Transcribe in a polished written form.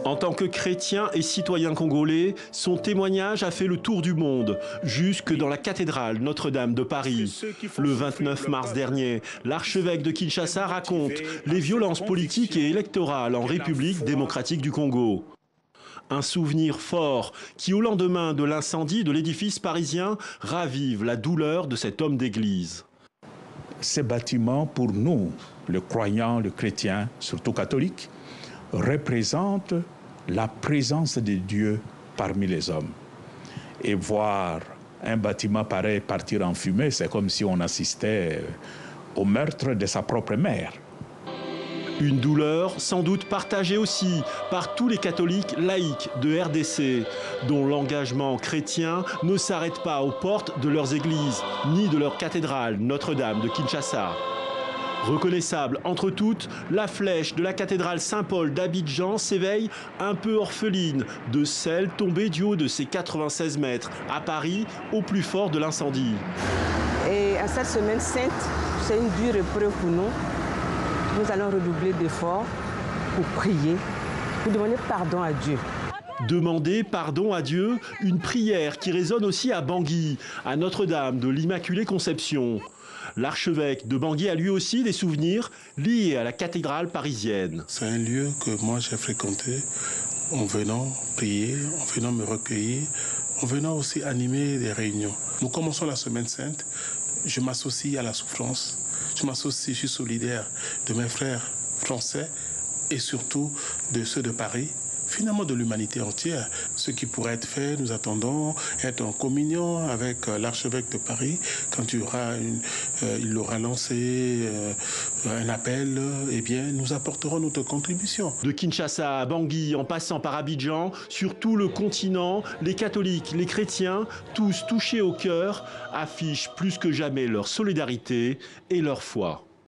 En tant que chrétien et citoyen congolais, son témoignage a fait le tour du monde, jusque dans la cathédrale Notre-Dame de Paris. Le 29 mars dernier, l'archevêque de Kinshasa raconte les violences politiques et électorales en République démocratique du Congo. Un souvenir fort qui, au lendemain de l'incendie de l'édifice parisien, ravive la douleur de cet homme d'église. Ces bâtiments, pour nous, le croyant, le chrétien, surtout catholique, représente la présence de Dieu parmi les hommes. Et voir un bâtiment pareil partir en fumée, c'est comme si on assistait au meurtre de sa propre mère. Une douleur sans doute partagée aussi par tous les catholiques laïcs de RDC, dont l'engagement chrétien ne s'arrête pas aux portes de leurs églises, ni de leur cathédrale Notre-Dame de Kinshasa. Reconnaissable entre toutes, la flèche de la cathédrale Saint-Paul d'Abidjan s'éveille un peu orpheline de celle tombée du haut de ses 96 mètres à Paris au plus fort de l'incendie. Et à cette semaine sainte, c'est une dure épreuve pour nous. Nous allons redoubler d'efforts pour prier, pour demander pardon à Dieu. Demander pardon à Dieu, une prière qui résonne aussi à Bangui, à Notre-Dame de l'Immaculée Conception. L'archevêque de Bangui a lui aussi des souvenirs liés à la cathédrale parisienne. C'est un lieu que moi j'ai fréquenté en venant prier, en venant me recueillir, en venant aussi animer des réunions. Nous commençons la semaine sainte, je m'associe à la souffrance, je suis solidaire de mes frères français et surtout de ceux de Paris. Finalement de l'humanité entière. Ce qui pourrait être fait, nous attendons être en communion avec l'archevêque de Paris. Quand il aura lancé un appel, eh bien, nous apporterons notre contribution. De Kinshasa à Bangui, en passant par Abidjan, sur tout le continent, les catholiques, les chrétiens, tous touchés au cœur, affichent plus que jamais leur solidarité et leur foi.